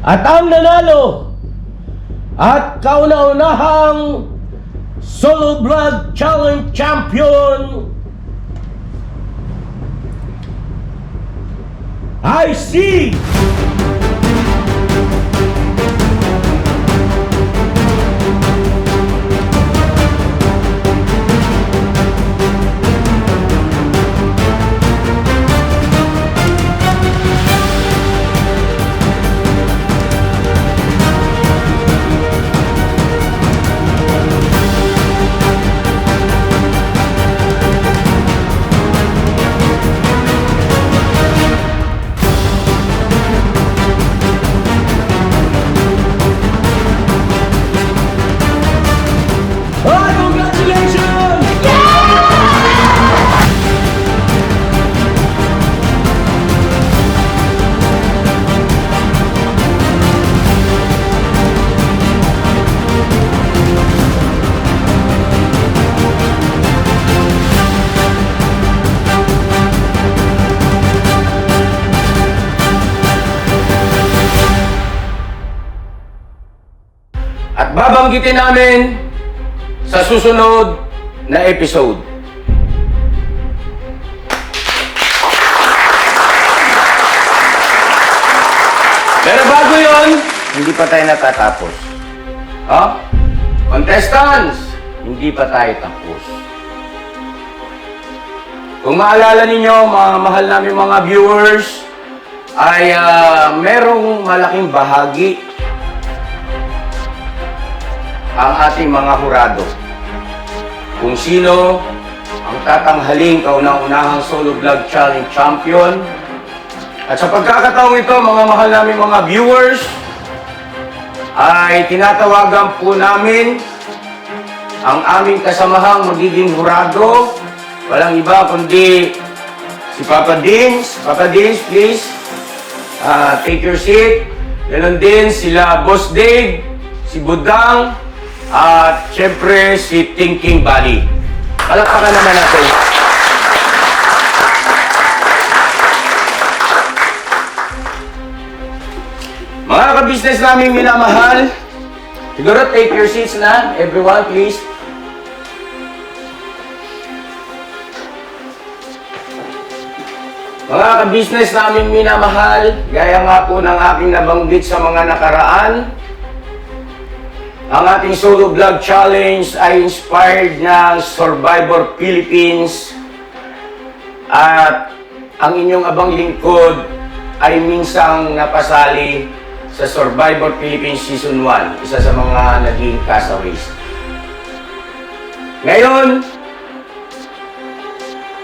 At ang nanalo at kauna-unahang Solo Vlog Challenge Champion I see at babanggitin namin sa susunod na episode. Pero bago yon, hindi pa tayo natatapos. Contestants, hindi pa tayo tapos. Kung maalala ninyo, mga mahal namin mga viewers, ay merong malaking bahagi ang ating mga hurado. Kung sino ang tatanghaling kauna-unahang Solo Vlog Challenge Champion. At sa pagkakataong ito, mga mahal namin mga viewers, ay tinatawagan po namin ang aming kasamahang magiging hurado. Walang iba kundi si Papa Dins. Papa Dins, please, take your seat. Ganon din sila Boss Dave, si Budang, at syempre si Thinking Bali. Palakpakan naman natin. Mga ka-business namin minamahal, siguro take your seats na. Everyone, please. Mga ka-business namin minamahal, gaya nga po ng aking nabanggit sa mga nakaraan, ang ating Solo Vlog Challenge ay inspired ng Survivor Philippines at ang inyong abang lingkod ay minsang napasali sa Survivor Philippines Season 1, isa sa mga naging castaways. Ngayon,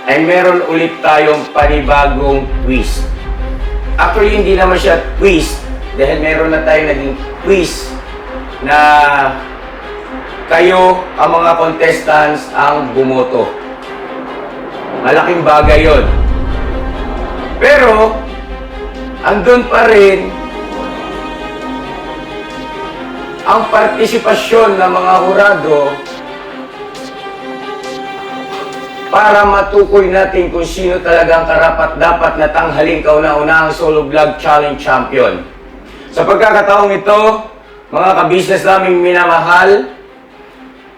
ay meron ulit tayong panibagong twist. Actually, hindi naman siya twist dahil meron na tayong naging quiz na kayo, ang mga contestants, ang bumoto. Malaking bagay yon. Pero, andun pa rin ang partisipasyon ng mga hurado para matukoy natin kung sino talagang karapat-dapat na tanghaling kauna-unahang Solo Vlog Challenge Champion. Sa pagkakataong ito, mga ka-business naming minamahal,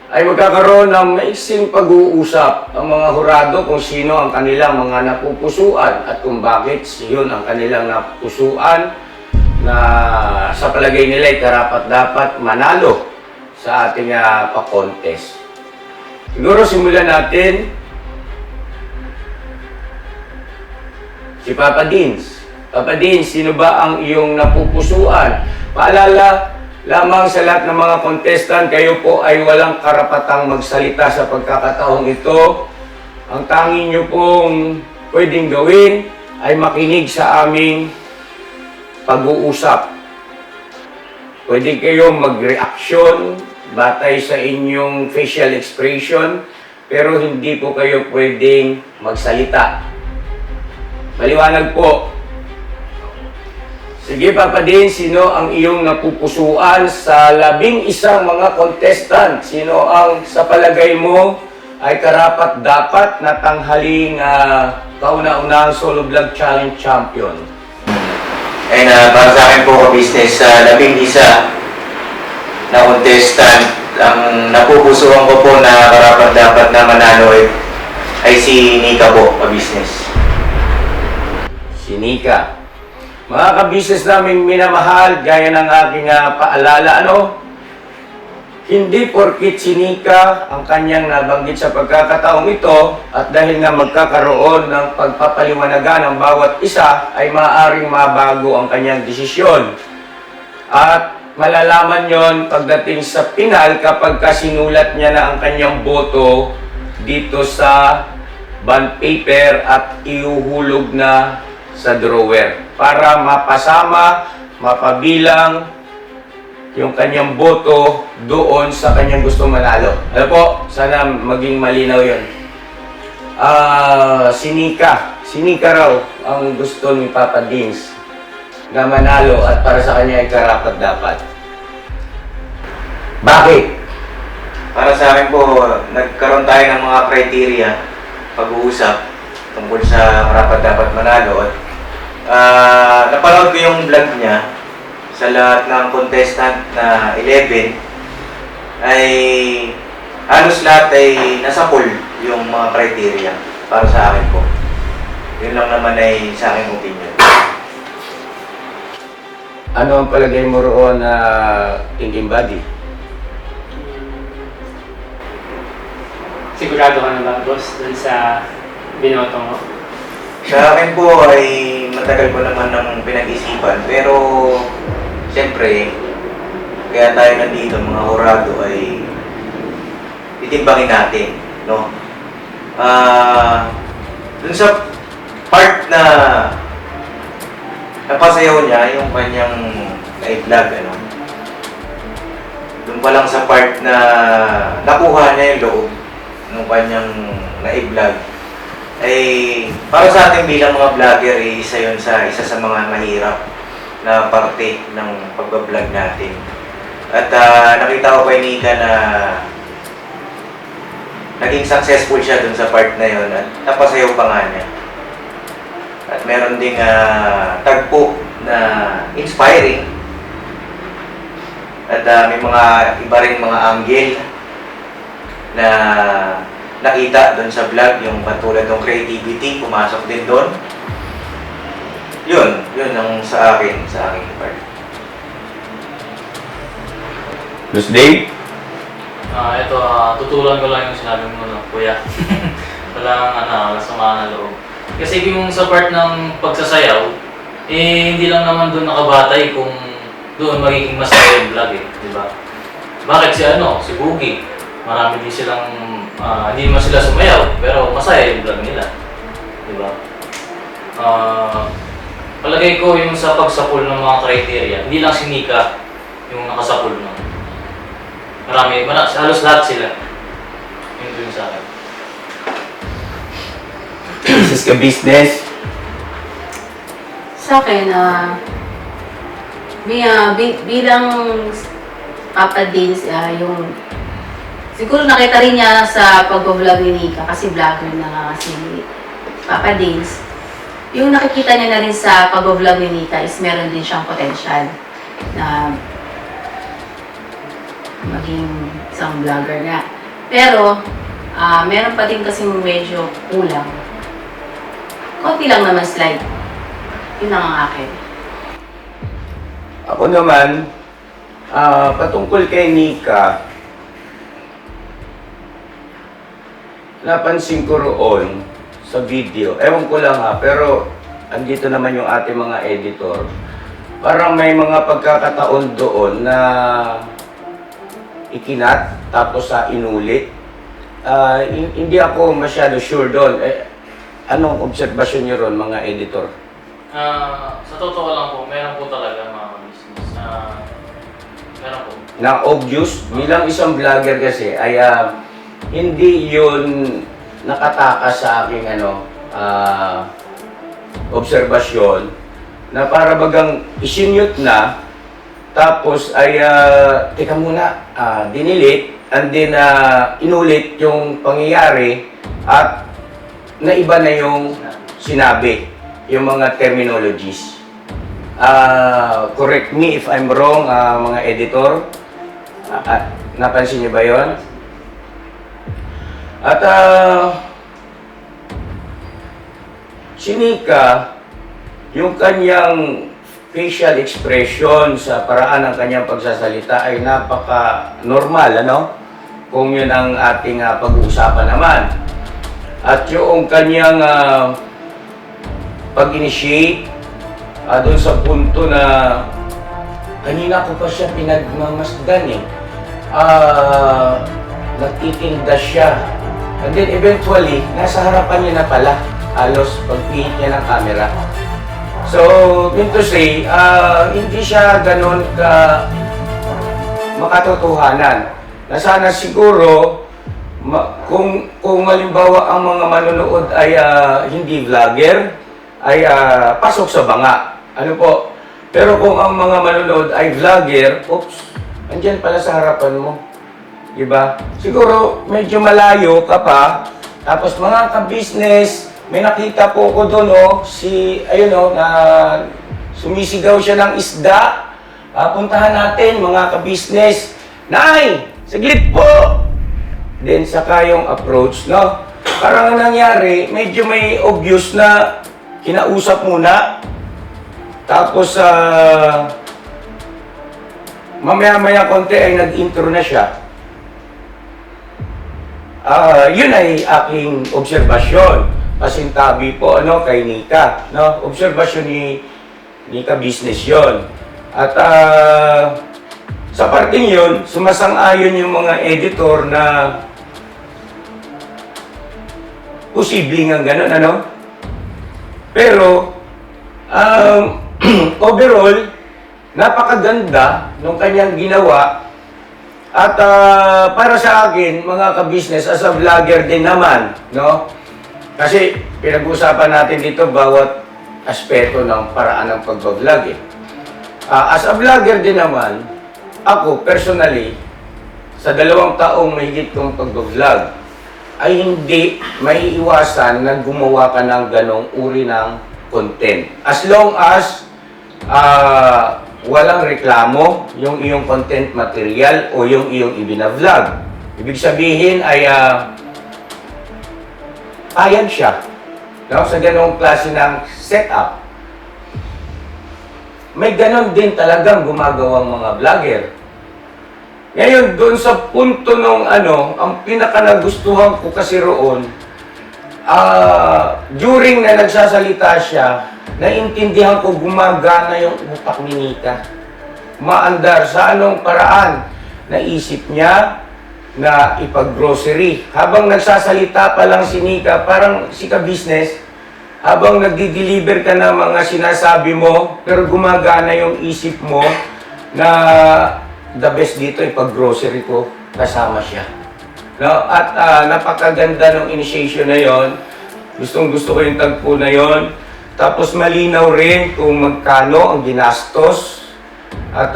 ay magkakaroon ng maiksing pag-uusap ang mga hurado kung sino ang kanilang mga napupusuan at kung bakit yun ang kanilang napupusuan na sa palagay nila ay karapat-dapat manalo sa ating pa-contest. Siguro simulan natin si Papa Dins. Papa Dins, sino ba ang iyong napupusuan? Paalala lamang sa lahat ng mga contestant, kayo po ay walang karapatang magsalita sa pagkakataong ito. Ang tanging nyo pong pwedeng gawin ay makinig sa aming pag-uusap. Pwede kayong mag-reaction batay sa inyong facial expression, pero hindi po kayo pwedeng magsalita. Maliwanag po. Sige, Papa Din, sino ang iyong napupusuan sa 11 mga contestant? Sino ang sa palagay mo ay karapat-dapat na tanghaling kauna-unahang Solo Vlog Challenge Champion? And para sa akin po ka-business, 11 na contestant, ang napupusuan ko po na karapat-dapat na manalo ay si Nika po, ka-business. Si Nika. Mga ka-business namin minamahal, gaya ng aking paalala, hindi porkit si Nika ang kanyang nabanggit sa pagkakataong ito at dahil nga magkakaroon ng pagpapaliwanagan ng bawat isa ay maaaring mabago ang kanyang desisyon. At malalaman yon pagdating sa final kapag sinulat niya na ang kanyang boto dito sa bond paper at ihuhulog na sa drawer para mapasama, mapabilang yung kanyang boto doon sa kanyang gusto manalo. Ano po? Sana maging malinaw yun. Si Nika raw ang gusto ni Papa Dins na manalo at para sa kanya ay karapat-dapat. Bakit? Para sa akin po, nagkaroon tayo ng mga criteria pag-uusap tungkol sa karapat-dapat manalo. At napanood ko yung vlog niya. Sa lahat ng contestant na 11 ay halos lahat ay nasa pool yung mga criteria para sa akin po. Yun lang naman ay sa aking opinion. Ano ang palagay mo roon na thinking body? Sigurado ka na ba, boss, dun sa binoto mo? Sa akin po ay matagal ko naman ng pinag-isipan, pero siyempre, kaya tayo nandito mga hurado ay titimbangin natin, no? Dun sa part na napasayaw niya yung kanyang na-vlog, dun pa lang sa part na nakuha niya yung loob ng kanyang na-vlog, ay para sa atin bilang mga vlogger, isa sa mga mahirap na parte ng pagbablog natin. At nakita ko kay Nika na naging successful siya dun sa part na yun at napasayaw pa nga niya. At meron ding tagpo na inspiring. At may mga iba rin mga angle na nakita doon sa vlog, yung patulad ng creativity, pumasok din doon. Yun ang sa aking part. Miss Dave? Ito, tutulan ko lang yung sinabi mo, no, kuya. Walang sama na loob. Kasi yung sa part ng pagsasayaw, hindi lang naman doon nakabatay kung doon magiging masaya yung vlog, di ba? Bakit si Boogie? Marami din silang, hindi naman sila sumayaw, pero masaya yung vlog nila. Di ba? Palagay ko yung sa pagsapul ng mga criteria, hindi lang si Nika yung nakasapul no. Halos lahat sila. Yun yung sa akin. Business ka business? Sa akin, bilang Papa Dins, yung siguro nakita rin niya sa pag-vlog ni Nika kasi vlogger na si Papa Dins. Yung nakikita niya na rin sa pag-vlog ni Nika is meron din siyang potential na maging isang vlogger nga. Pero, meron pa din kasi medyo kulang. Konti lang naman slide. Yun ang akin. Ako naman, patungkol kay Nika, napansin ko roon sa video, ewan ko lang pero andito naman yung ating mga editor. Parang may mga pagkakataon doon na ikinat, tapos inulit. Hindi ako masyado sure doon. Anong obserbasyon niyo ron, mga editor? Sa totoo lang po, meron po talaga mga business. Meron po. Na obvious, bilang isang vlogger kasi, ay hindi yun nakatakas sa aking obserbasyon na para bagang isinyot na tapos ay teka muna, dinilit and then inulit yung pangyayari at naiba na yung sinabi, yung mga terminologies. correct me if I'm wrong, mga editor. Napansin niyo ba yon? At si Nika, yung kanyang facial expression sa paraan ng kanyang pagsasalita ay napaka-normal, ano? Kung yun ang ating pag-uusapan naman. At yung kanyang pag-initiate doon sa punto na kanina ko pa siya pinagmamasdan eh. Nagtitinda siya. And then eventually, nasa harapan niya na pala halos pagpihit niya ng camera. So, mean to say, hindi siya ganun ka makatotohanan. Na sana siguro, kung halimbawa ang mga manonood ay hindi vlogger, ay pasok sa banga. Ano po? Pero kung ang mga manonood ay vlogger, oops, andyan pala sa harapan mo. Diba? Siguro medyo malayo ka pa, tapos mga ka-business, may nakita po ko doon, na sumisigaw siya ng isda. Puntahan natin, mga ka-business. Nay, saglit po! Then, saka yung approach, no? Parang nangyari, medyo may obvious na kinausap muna. Tapos, mamaya-maya konti ay nag-intro na siya. Yun ay aking obserbasyon. Pasintabi po kay Nika, no? Obserbasyon ni Nika Business yon. At sa parting yon, sumasang-ayon yung mga editor na posibleng ang ganun, ano? Pero overall, napakaganda ng kanyang ginawa. At para sa akin, mga ka-business, as a vlogger din naman, no? Kasi pinag-uusapan natin dito bawat aspeto ng paraan ng pag-vlog eh. As a vlogger din naman, ako personally, sa 2 taong mahigit kong pag-vlog, ay hindi maiiwasan na gumawa ka ng ganong uri ng content. As long as walang reklamo yung iyong content material o yung iyong ibina-vlog. Ibig sabihin ay payag siya, no? Sa ganong klase ng setup. May ganon din talagang gumagawang mga vlogger. Ngayon, doon sa punto nung ang pinaka-nagustuhan ko kasi roon, during na nagsasalita siya, naintindihan ko gumagana yung utak ni Nika. Maandar sa anong paraan naisip niya na ipag-grocery. Habang nagsasalita pa lang si Nika, parang si ka-business, habang nagdi-deliver ka ng mga sinasabi mo, pero gumagana yung isip mo na the best dito ipag-grocery ko, kasama siya. No? At napakaganda ng initiation na yon. Gustong-gusto ko yung tagpo na yon. Tapos malinaw rin kung magkano ang ginastos. At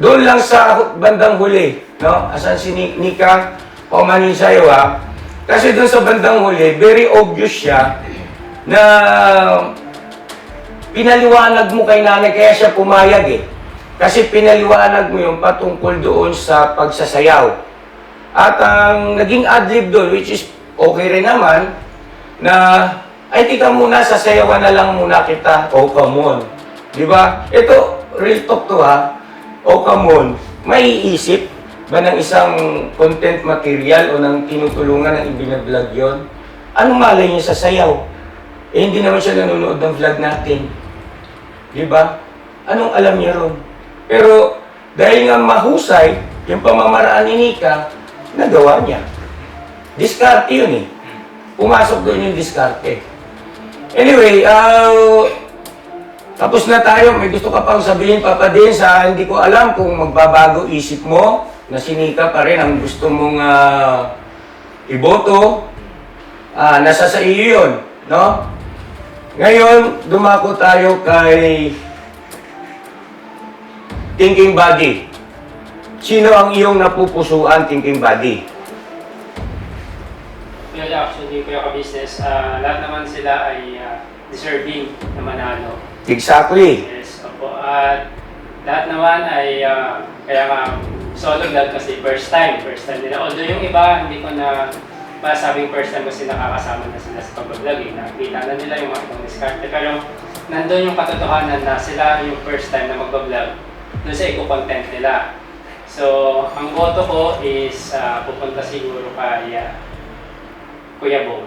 doon lang sa bandang huli, no? Asan si Nika, paumanin sa'yo Kasi doon sa bandang huli, very obvious siya na pinaliwanag mo kay nanay, kaya siya pumayag eh. Kasi pinaliwanag mo yung patungkol doon sa pagsasayaw. At ang naging adlib doon, which is okay rin naman, na ay tika muna, sasayawan na lang muna kita. Oh, come on. Diba? Ito, real talk to Oh, come on. May iisip ba ng isang content material o ng tinutulungan ng ibinablog yon? Anong malay niya sa sayaw? Eh, hindi naman siya nanonood ng vlog natin. Diba? Anong alam niya ron? Pero, dahil nga mahusay, yung pamamaraan ni Nika, nagawa niya. Diskarte yun eh. Pumasok doon yung diskarte. Anyway, tapos na tayo. May gusto ka pang sabihin, Papa Din, sa hindi ko alam kung magbabago isip mo, na si Nika pa rin ang gusto mong iboto. Nasa sa iyo yun, no? Ngayon, dumako tayo kay Thinking Body. Sino ang iyong napupusuan, Thinking Body? Well, actually, kuya ka-business, lahat naman sila ay deserving na manalo. Exactly. Yes, opo. At lahat naman ay kaya nga solo vlog kasi first time nila. Although yung iba, hindi ko na masabing first time kasi nakakasama na sila sa pag-vlog eh. Nakita na nila yung mga itong diskarte. Pero nandun yung katotohanan na sila yung first time na mag-vlog doon sa eco-content nila. So, ang boto ko is pupunta siguro kay Kuya Bong.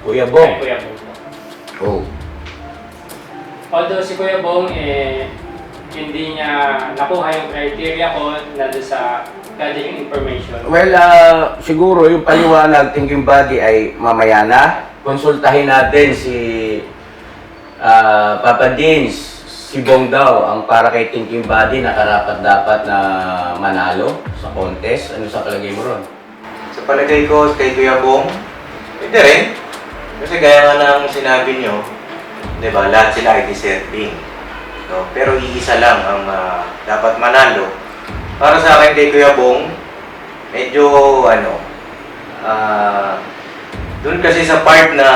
Kuya Kay Bong. Kuya Bong. Oh. Although si Kuya Bong, hindi niya nakuha yung criteria ko na doon sa gathering information. Well, siguro yung paliwanag thinking body ay mamaya na. Konsultahin natin si Papa Dins. Si Bong daw ang para kay thinking body na karapat-dapat na manalo sa contest. Ano sa palagay mo ron? Sa palagay ko kay Kuya Bong, pwede rin. Kasi gaya nga ng sinabi nyo, di ba, lahat sila ay deserving. No? Pero iisa lang ang dapat manalo. Para sa akin kay Kuya Bong, medyo dun kasi sa part na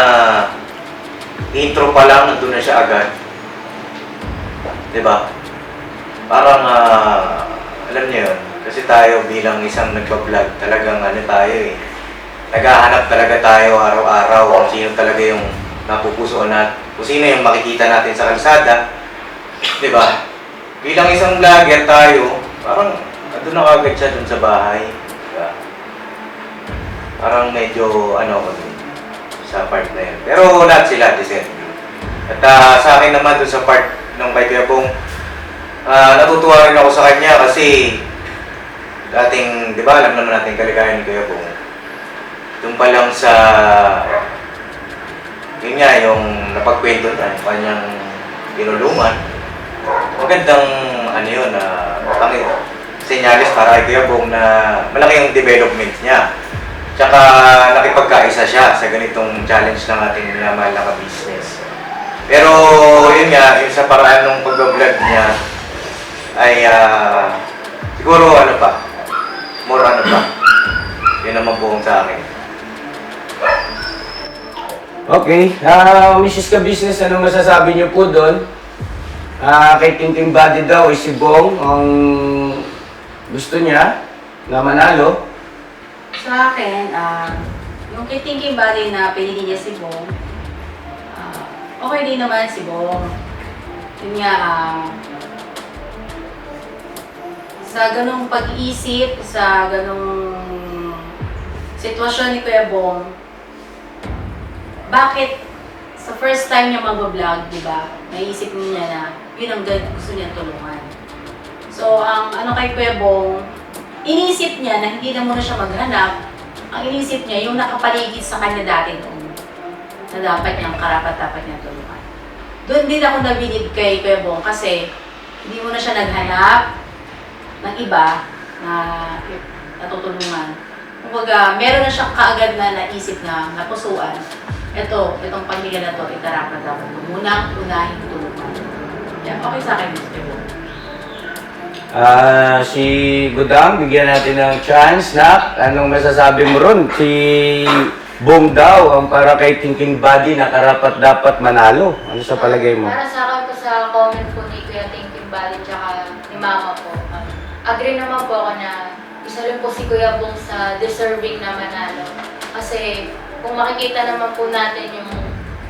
intro pa lang, nandun na siya agad. Di ba? Parang, alam niyo yun, kasi tayo bilang isang nagpa-vlog, talagang tayo eh. Naghahanap talaga tayo araw-araw kung sino talaga yung napupusuan natin, kung sino yung makikita natin sa kalsada. Di ba? Bilang isang vlogger tayo, parang andun na kagad siya dun sa bahay. Diba? Parang medyo sa part na yun. Pero lahat sila deserving. At sa akin naman dun sa part ng kay Kuya Bong, natutuwa rin ako sa kanya kasi dating, di ba, alam naman natin kaligayan ni Kuya Bong. Doon pa lang sa, yun nga, yung napagkwento niya, yung kanyang pinulungan. Magandang, yun, senyales para kay Kuya Bong na malaki yung development niya. Tsaka nakipagkaisa siya sa ganitong challenge ng ating minamahal na ka-business. Pero yun nga, yung sa paraan ng pag-vlog niya ay siguro more pa. Yun naman po sa akin. Okay, Mrs. Ka-Business, anong masasabi niyo po doon? Kay Thinking Body daw, si Bong ang gusto niya na manalo. Sa akin, yung kay Thinking Body na pinili niya si Bong, okay din naman si Bong. Yun nga, sa ganung pag-iisip, sa ganung sitwasyon ni Kuya Bong, bakit sa first time niya mag-vlog, di ba, naisip niya na yun ang gusto niyang tulungan. So, ang kay Kuya Bong, iniisip niya na hindi na muna siya maghanap. Ang iniisip niya, yung nakapaligid sa kanya dati noon, na dapat niyang karapat-dapat niyang tulungan. Doon din ako nabilib kay Kuya Bong kasi hindi mo na siya naghanap ng iba na natutulungan. Kumbaga, meron na siyang kaagad na naisip na napusuan. Itong pamilya na to, ikarapat-dapat ko munang unahin tulungan. Yeah, okay sa akin, Mr. Bong. Si Gudang, bigyan natin ng chance na anong masasabi mo ron? Si Bong daw ang para kay Thinking Body na karapat-dapat manalo. Ano sa palagay mo? Para sa akin po sa comment po ni Kuya Thinking Bally tsaka ni Mama po, agree naman po ako na isa rin po si Kuya Bong sa deserving na manalo. Kasi kung makikita naman po natin yung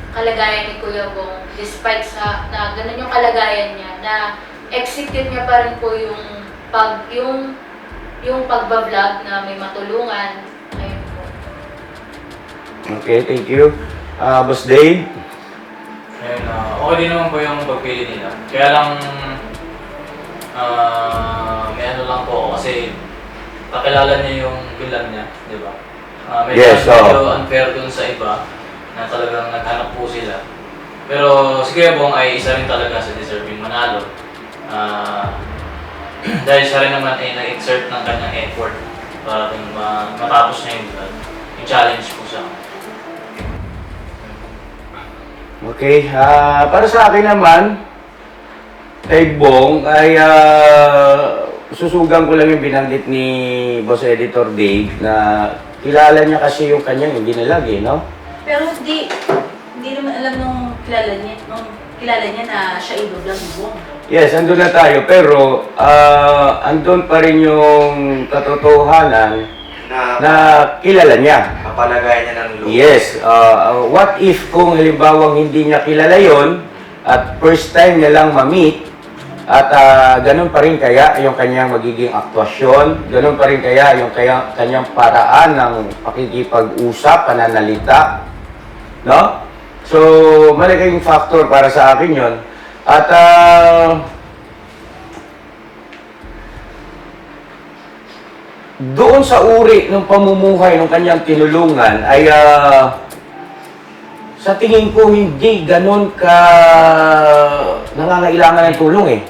kalagayan ni Kuya Bong, despite sa na ganun yung kalagayan niya, na execute niya pa rin po yung pagbablog na may matulungan. Ayun po. Okay, thank you. Boss Dave? Ayun, okay din naman po yung pagpili nila. Kaya lang, may lang po ako kasi kakilala niya yung bilang niya, di ba? Medyo unfair dun sa iba na talagang naghanap po sila. Pero si Kuya Bong ay isa rin talaga sa deserving manalo. Dahil siya rin naman ay nag-exert ng kanyang effort para matapos niya yung challenge po siya. Okay, para sa akin naman, kay Bong ay susugan ko lang yung binanggit ni Boss Editor Dave na kilala niya kasi yung kanyang hindi nilagay, no? Pero hindi naman kilala niya na siya i-vlog ni Bong. Yes, andun na tayo. Pero, andun pa rin yung katotohanan na kilala niya. kapalagayan niya ng loob. Yes. What if kung halimbawa hindi niya kilala yon at first time niya lang ma-meet at ganun pa rin kaya yung kanyang magiging aktwasyon, ganun pa rin kaya yung kanyang paraan ng pakikipag-usap, pananalita, no? So, malaking factor para sa akin yon. At doon sa uri ng pamumuhay ng kanyang tinulungan ay sa tingin ko hindi ganun ka nangangailangan ng tulong eh.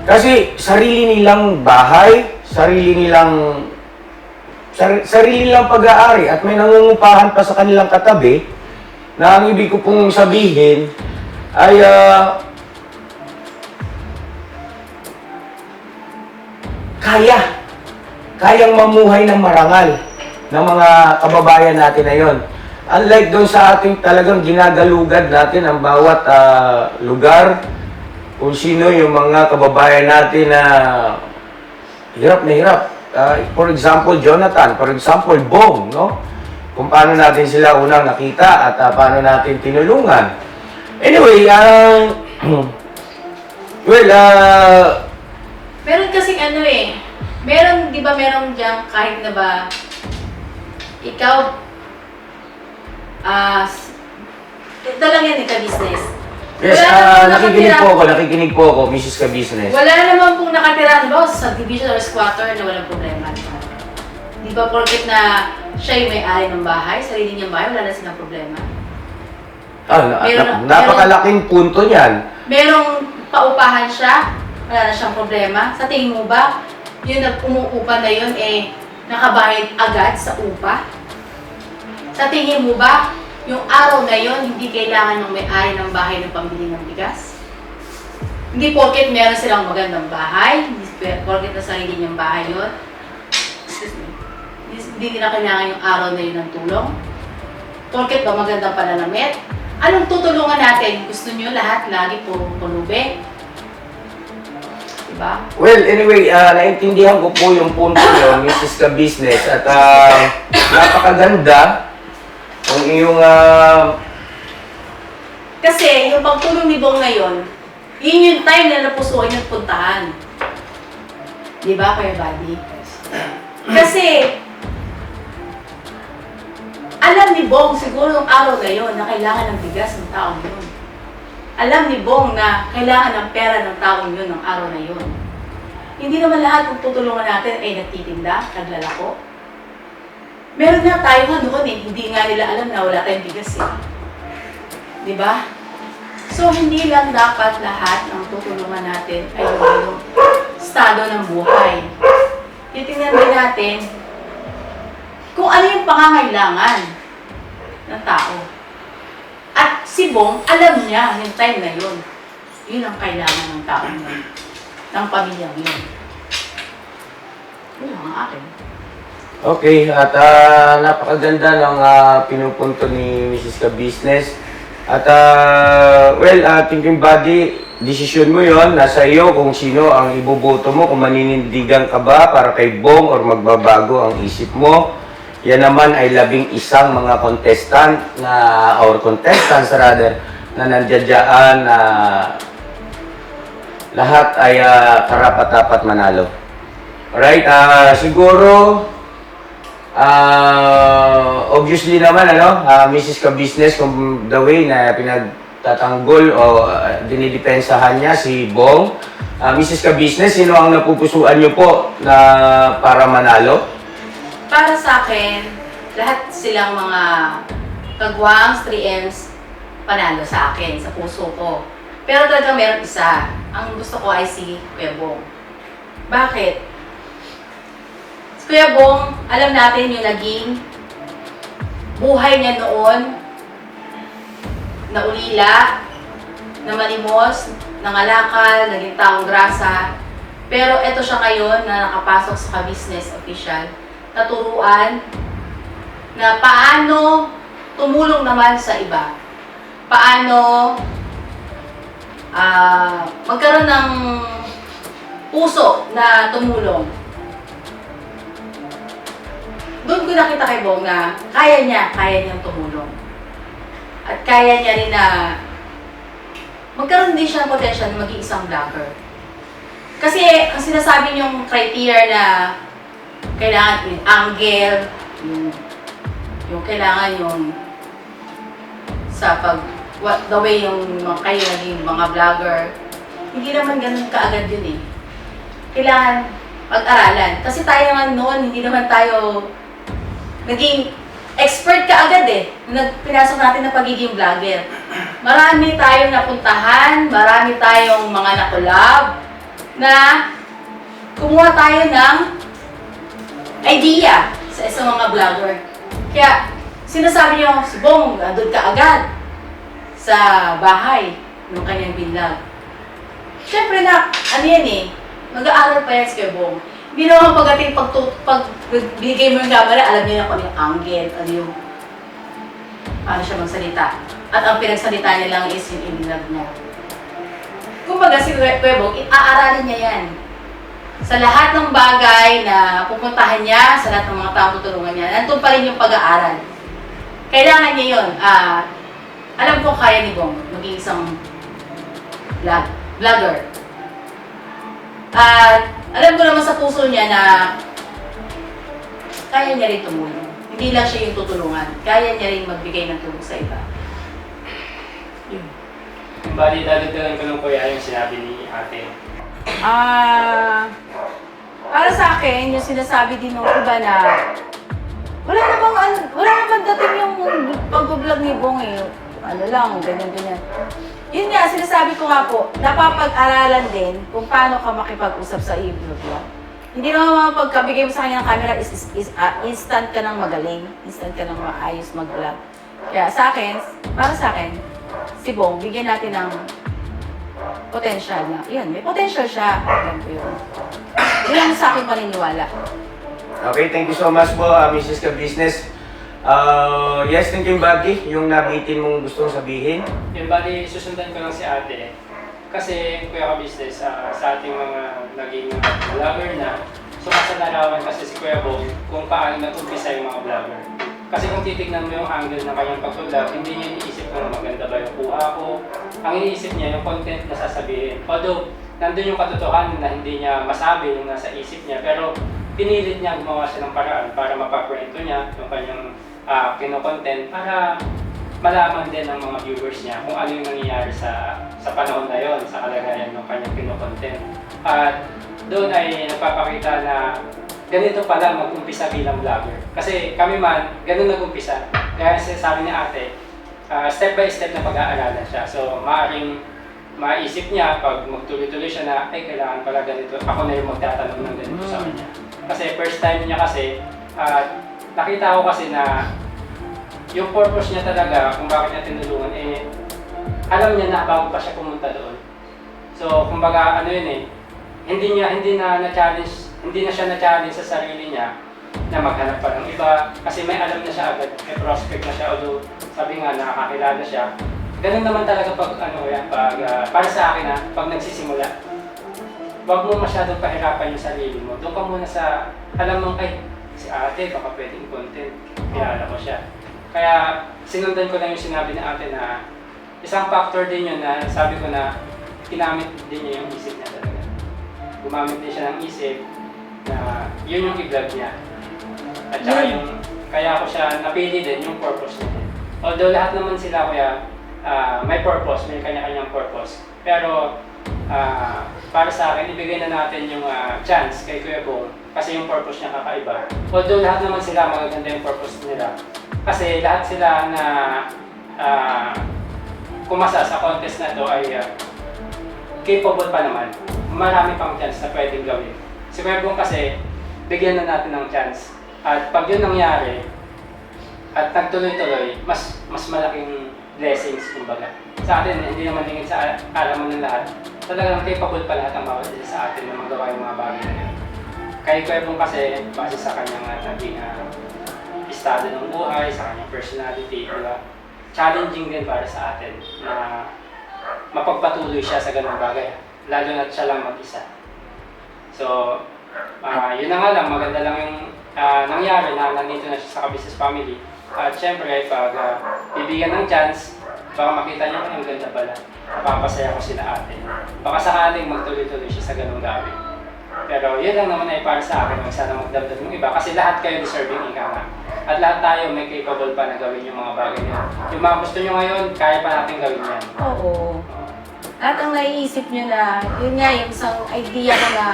Kasi sarili nilang bahay, sarili nilang pag-aari at may nangungupahan pa sa kanilang katabi na ang ibig ko pong sabihin ay kayang mamuhay ng marangal ng mga kababayan natin na yon. Unlike doon sa ating talagang ginagalugad natin ang bawat lugar, kung sino yung mga kababayan natin na hirap na hirap. For example, Jonathan, for example, Bong, no? Kung paano natin sila unang nakita at paano natin tinulungan. Anyway, Meron kasing meron, di ba meron dyan kahit na ba ikaw, ito lang yan, ka-business. yes, Wala namang nakikinig po ako, Mrs. Ka-Business. Wala naman pong nakatira, di ba, sa division or squatter na walang problema. Di ba, porket na siya yung may-ari ng bahay, sarili niyang bahay, wala na silang problema. Napakalaking punto niyan. Merong paupahan siya, wala na siyang problema. Sa tingin mo ba, yung umuupa na yun, nakabayad agad sa upa? Sa tingin mo ba, yung araw na yun, hindi kailangan ng may-ari ng bahay ng pambili ng bigas? Hindi porket meron silang magandang bahay, hindi porket na sarili niyang bahay yun. Hindi nila kailangan yung araw na yun ng tulong. Porket ba magandang pananamit? Anong tutulungan natin? Gusto niyo lahat lagi purong pulube? Diba? Well, anyway, naintindihan ko po yung punto nyo, Mrs. Ka-Business, at napakaganda ang iyong Kasi yung pagtulong ni Bong ngayon, yun yung time na napusuan yung puntahan. Di ba, Kuya Buddy? Kasi, alam ni Bong siguro yung araw na yun na kailangan ng bigas ng taong yun. Alam ni Bong na kailangan ng pera ng taong yun ng araw na yun. Hindi naman lahat ng tutulungan natin ay nagtitinda, naglalako. Meron nga tayo nga doon hindi nga nila alam na wala tayong bigas eh. Di ba? So, hindi lang dapat lahat ng tutulungan natin ay yung estado ng buhay. Titingnan din natin kung ano yung pangangailangan ng tao. At si Bong, alam niya yung time na yun. Yun ang kailangan ng tao yun. Ng pamilyang yun. Yun ang akin. okay, at napakaganda ng pinupunto ni Mrs. Ka-Business. At well, thinking body, desisyon mo yon, nasa iyo kung sino ang iboboto mo, kung maninindigan ka ba para kay Bong or magbabago ang isip mo. Yan naman ay 11 mga contestant or contestants rather, na nandiyadyaan na lahat ay karapat-dapat manalo. Alright, siguro, obviously naman, Mrs. Ka-Business, kung the way na pinagtatanggol o dinidepensahan niya si Bong, Mrs. Ka-Business, sino ang napupusuan niyo po na para manalo? Para sa akin, lahat silang mga kagwangs, 3Ms, panalo sa akin, sa puso ko. Pero talaga meron isa. Ang gusto ko ay si Kuya Bong. Bakit? Si Kuya Bong, alam natin yung naging buhay niya noon, na ulila, na malimos, nangalakal, naging taong grasa. Pero eto siya ngayon na nakapasok sa ka-business official, naturuan na paano tumulong naman sa iba. Paano magkaroon ng puso na tumulong. Doon ko nakita kay Bong na kaya niyang tumulong. At kaya niya rin na magkaroon din siya ng potential na maging isang vlogger. Kasi ang sinasabi niyong criteria na kailangan yung angle, yung kailangan yung sa the way yung kayo naging mga vlogger, hindi naman ganun kaagad yun eh. Kailangan pag-aralan. Kasi tayo naman noon, hindi naman tayo naging expert kaagad eh. Pinasok natin na pagiging vlogger. Marami tayong napuntahan, marami tayong mga nakolab na kumuha tayo ng idea sa isang mga vlogger. Kaya sinasabi niyo, si Bong, andun ka agad sa bahay ng kanyang binlog. Siyempre na, ano yan eh, mag-aaral pa yan si Kuya Bong. Hindi naman pagdating pag binigay mo yung camera, alam niyo na kung ano yung angle, ano yung paano siya magsalita. At ang pinagsalita niya lang is yung inilog niya. Kumbaga si Kuya Bong, aaralin niya yan. Sa lahat ng bagay na pupuntahan niya, sa lahat ng mga taong tutulungan niya, nandun pa rin yung pag-aaral. Kailangan niya yun. Alam ko kaya ni Bong maging isang vlogger. At alam ko naman sa puso niya na kaya niya rin tumulong. Hindi lang siya yung tutulungan. Kaya niya rin magbigay ng tulong sa iba. Yun. Bali, dadagdagan ko lang po yung sinabi ni ate. Para sa akin, yung sinasabi din ng iba na wala namang dating yung pag-vlog ni Bong eh. Ano lang, ganyan. Yun nga, sinasabi ko nga po, napapag-aralan din kung paano ka makipag-usap sa i-vlog. Hindi naman pagkabigay mo sa kanya ng camera instant ka nang magaling, instant ka nang maayos mag-vlog. Kaya para sa akin, si Bong, bigyan natin ng potential na. Yun, may potential siya. Alam ko yun. Yun ang sa akin paniniwala. Okay, thank you so much po, Mrs. Ka-Business. Yes, thank you, Baggy, yung nabitin mong gustong sabihin. Yung bali, susundan ko lang si ate. Kasi, Kuya Ka-Business, sa ating mga naging vlogger na, sumasalarawan kasi si Kuya Bong kung paano nag-umpisa yung mga vlogger. Kasi kung titignan mo yung angle ng kanyang pag-vlog, hindi niya iniisip kung maganda ba yung kuha ko. Ang iniisip niya, yung content na sasabihin. Although, nandun yung katotohanan na hindi niya masabi yung nasa isip niya, pero pinilit niya gumawa siya ng paraan para mapagkwento niya yung kanyang kino-content para malaman din ng mga viewers niya kung ano yung nangyayari sa panahon na yon, sa kalagayan ng kanyang kino-content. At doon ay nagpapakita na ganito pala mag-umpisa bilang vlogger. Kasi kami man, ganun nag-umpisa. Kaya sabi ni ate, step by step na pag-aaralan siya. So, maaaring maisip niya pag magtuloy-tuloy siya na, ay, kailangan pala ganito. Ako na yung magtatanong ng ganito sa kanya. Kasi first time niya kasi, nakita ko kasi na yung purpose niya talaga, kung bakit niya tinulungan, alam niya na bago pa siya pumunta doon. So, kumbaga, ano yun hindi na siya na-challenge sa sarili niya na maghanap pa ng iba. Kasi may alam na siya agad, may prospect na siya, although sabi nga, nakakilala siya. Ganun naman talaga para sa akin pag nagsisimula. Huwag mo masyadong pahirapan yung sarili mo. Doon ka muna sa, alam mo, ay, si ate, baka pwedeng content. Kilala ko siya. Kaya, sinundan ko lang yung sinabi ni ate na isang factor din yun na sabi ko na kinamit din niya yung isip niya talaga. Gumamit din siya ng isip na yun yung i-vlog niya. At saka yung, kaya ko siya napili din yung purpose niya. Although lahat naman sila kuya, may purpose, may kanya-kanyang purpose. Pero, para sa akin, ibigay na natin yung chance kay Kuya Bong kasi yung purpose niya kakaiba. Although lahat naman sila magaganda yung purpose nila. Kasi lahat sila na kumasa sa contest na to ay capable pa naman. Marami pang chance na pwedeng gawin. Si Kuya Bong kasi, bigyan na natin ng chance. At pag yun nangyari, at nagtuloy-tuloy, mas malaking blessings, kumbaga. Sa atin, hindi naman lingid sa alaman ng lahat. Talagang capable pa lahat ang bawat isa sa atin na magawa yung mga bagay na yun. Kay Kuya Bong kasi, base sa kanyang naging estado ng buhay, sa kanyang personality, diba? Challenging din para sa atin na mapagpatuloy siya sa ganung bagay. Lalo na siya lang mag-isa. So, yun na nga lang, maganda lang yung nangyari na nandito na siya sa Ka-Business Family. At syempre, pag bibigyan ng chance, baka makita niyo ang ganda pala. Papasaya ko sila ate. Baka sakaling magtuloy-tuloy siya sa ganung gawin. Pero yun lang naman ay para sa akin, sana magdamdam yung iba. Kasi lahat kayo deserving ika nga. At lahat tayo may capable pa na gawin yung mga bagay na yun. Yung mga gusto nyo ngayon, kaya pa natin gawin yan. Oo. Lahat ang naiisip nyo na, yun nga, yung isang idea ko na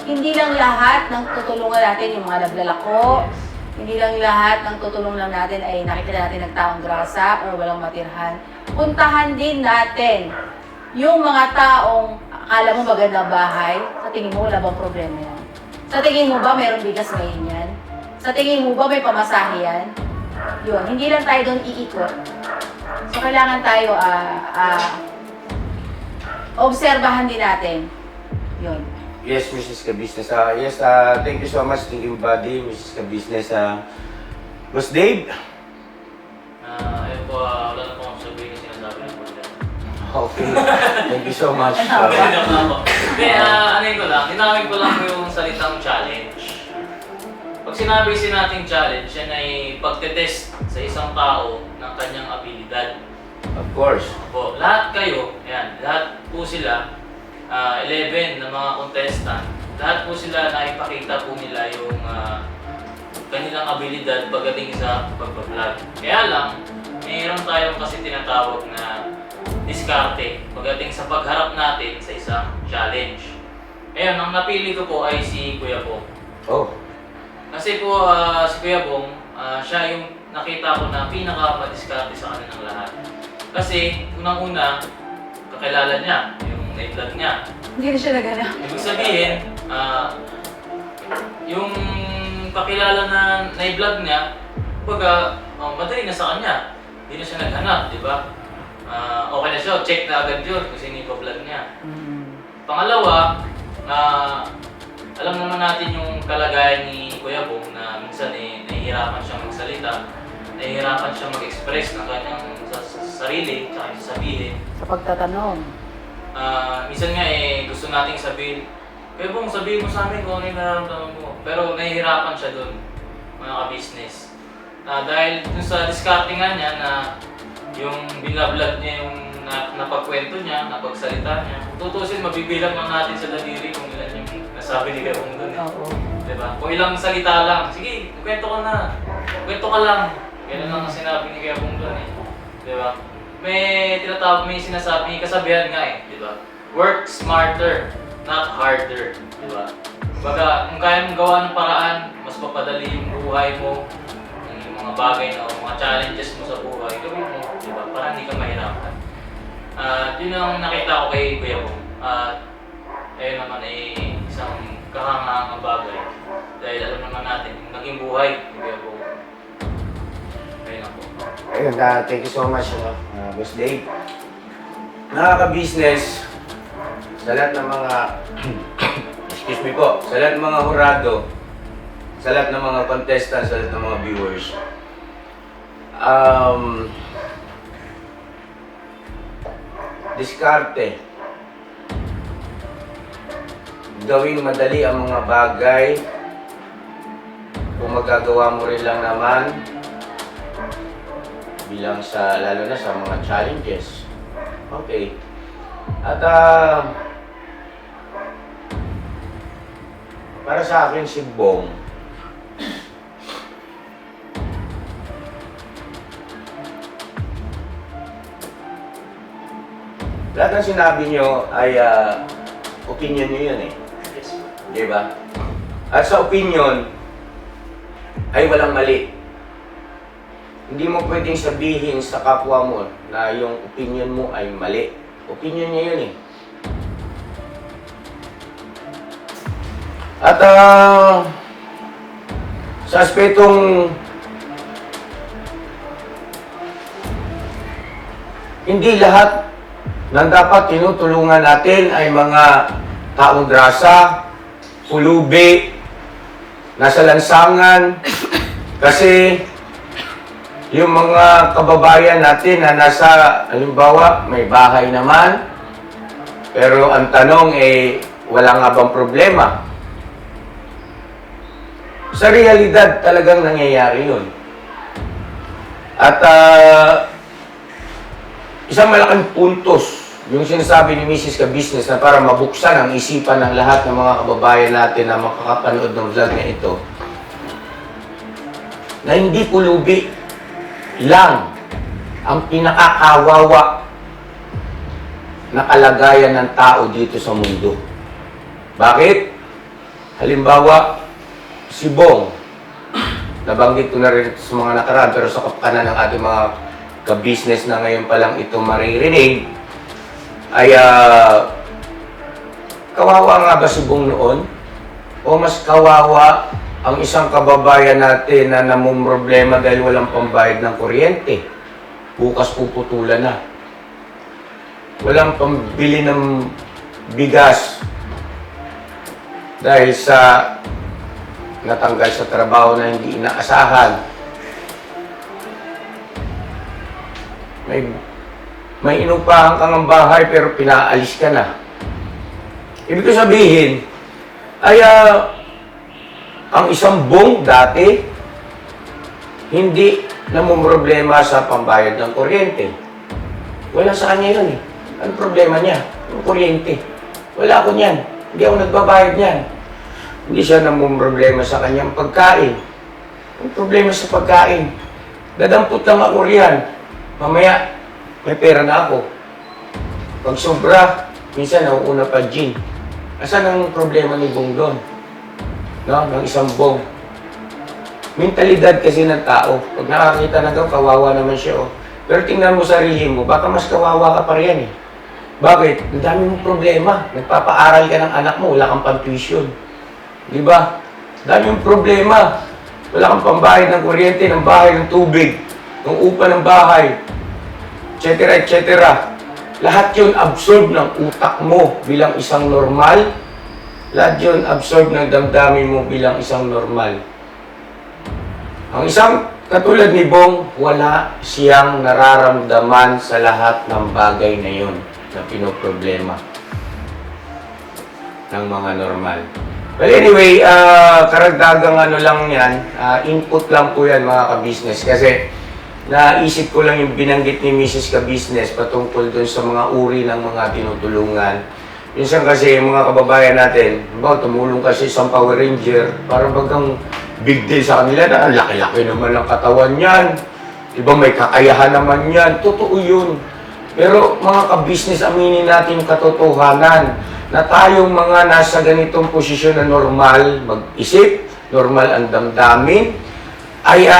hindi lang lahat ng tutulungan natin yung mga naglalako, hindi lang lahat ng tutulong lang natin ay nakikita natin ng taong grasa o walang matirhan. Puntahan din natin yung mga taong akala mo maganda bahay, sa tingin mo wala bang problema yan? Sa tingin mo ba mayroong bigas ngayon yan? Sa tingin mo ba may pamasahe yan? Yun, hindi lang tayo doon iikot. So kailangan tayo obserbahan din natin. Yun. Yes, Mrs. Ka-Business. Yes, thank you so much, thinking buddy, Mrs. Ka-Business. Boss Dave? Ayun po, wala na po akong sabihin yung sinasabi ng Kuya. Okay. Thank you so much. Joke na ako. Hindi, ginamit ko lang yung salitang challenge. Pag sinabi nating challenge, yan ay pagtetest sa isang tao ng kanyang abilidad. Of course. Po, lahat kayo, ayan, lahat po sila, 11 na mga contestant, lahat po sila naipakita po nila yung kanilang abilidad pagdating sa pagbablog. Kaya lang, mayroon tayong kasi tinatawag na diskarte pagdating sa pagharap natin sa isang challenge. Ayun, ang napili ko po ay si Kuya Bong. Oh. Kasi po si Kuya Bong, siya yung nakita ko na pinaka-madiskarte sa kanilang lahat. Kasi unang-una, kakilala niya, yung na-vlog niya. Hindi na siya naganap. Ibig sabihin, yung kakilala na na-vlog niya, kumbaga, madali na sa kanya. Hindi na siya naghanap, di ba? Okay na siya, check na agad yun kung sino yung vlog niya. Pangalawa, alam naman natin yung kalagayan ni Kuya Bong na minsan nahihirapan siyang magsalita, nahihirapan siyang mag-express ng kanyang sarili, tsaka yung sasabihin. Sa pagtatanong. Minsan nga gusto nating sabihin, Kuya Bong, sabihin mo sa amin kung ano yung nararamdaman mo. Pero nahihirapan siya doon, mga ka-business. Dahil dun sa discarding nga niya na yung binablog niya yung napagkwento niya, napagsalita niya, tutusin, mabibilang lang natin sa daliri kung ilan yung nasabi ni Kuya Bong doon eh. Oo. Diba? Kung ilang salita lang, sige, kwento ka na. Kwento ka lang. Ganun lang ang sinabi ni Kuya Bong doon eh. Diba? May sinasabi, may kasabihan nga eh. Diba? Work smarter, not harder. Diba? Baga, kung kaya mong gawa ng paraan, mas mapadali yung buhay mo, yung mga bagay na, mga challenges mo sa buhay, gawin mo. Diba? Para hindi ka mahirapan. Yun ang nakita ko kay Kuya Bong. Ayun naman ay isang kahangahangang bagay. Dahil alam naman natin, yung naging buhay ni Kuya Bong. Ayun ako. Ayun, thank you so much, Boss Dave. Nakaka-business, sa lahat ng mga, excuse me po, sa lahat ng mga hurado, sa lahat ng mga contestants, sa lahat ng mga viewers, diskarte. Gawing madali ang mga bagay kung magagawa mo rin lang naman bilang sa, lalo na sa mga challenges. Okay. At para sa akin si Bong, lahat ng sinabi nyo ay opinion nyo yun eh. Yes po. Di ba? At sa opinion ay walang mali. Hindi mo pwedeng sabihin sa kapwa mo na yung opinion mo ay mali. Opinion niya yun eh. At sa aspetong hindi lahat ng dapat tinutulungan natin ay mga taong grasa, pulubi, nasa lansangan, kasi yung mga kababayan natin na nasa, halimbawa, may bahay naman, Pero ang tanong wala nga bang problema? Sa realidad, talagang nangyayari yun. At isang malaking puntos, yung sinasabi ni Mrs. Ka-Business na para mabuksan ang isipan ng lahat ng mga kababayan natin na makakapanood ng vlog na ito, na hindi pulubi lang ang pinakakawawa na kalagayan ng tao dito sa mundo. Bakit? Halimbawa, si Bong, nabanggit ko na rin sa mga nakaraan, pero sa kapakanan ng ating mga ka-business na ngayon pa lang ito maririnig, ay kawawa nga ba si Bong noon? O mas kawawa ang isang kababayan natin na namumroblema dahil walang pambayad ng kuryente? Bukas puputulan na. Walang pambili ng bigas dahil sa natanggal sa trabaho na hindi inaasahan. May inupahan kang ang bahay pero pinaalis ka na. Ibig ko sabihin, ay ang isang Bong dati, hindi namumroblema sa pambayad ng kuryente. Wala sa kanya yun eh. Anong problema niya? Yung kuryente. Wala ako niyan. Hindi ako nagbabayad niyan. Hindi siya namumroblema sa kanyang pagkain. Ang problema sa pagkain. Dadampot lang ako riyan. Mamaya, may pera na ako. Pag sobra, minsan nauuna pa gin. Asan ang problema ni Bong doon? No? Ng isang Bong. Mentalidad kasi ng tao. Pag nakakita na daw, kawawa naman siya. Oh. Pero tingnan mo sarili mo, baka mas kawawa ka pa riyan eh. Bakit? Ang dami mong problema. Nagpapaaral ka ng anak mo, wala kang pang-tuition. Di ba? Dami mong problema. Wala kang pambayad ng kuryente, ng bahay, ng tubig, ng upa ng bahay, etc. etc. Lahat yun absorb ng utak mo bilang isang normal. Lahat yun absorb ng damdamin mo bilang isang normal. Ang isang katulad ni Bong, wala siyang nararamdaman sa lahat ng bagay na yun na pinoproblema ng mga normal. Well, anyway, karagdagang ano lang yan, input lang po yan mga ka-business. Kasi naisip ko lang yung binanggit ni Mrs. Ka-Business patungkol dun sa mga uri ng mga tinutulungan. Minsan kasi yung mga kababayan natin, tumulong kasi isang Power Ranger, parang bagang big deal sa kanila na ang laki-laki naman ang katawan niyan. Diba may kakayahan naman yan. Totoo yun. Pero mga ka-business, aminin natin yung katotohanan na tayong mga nasa ganitong posisyon na normal mag-isip, normal ang damdamin, ay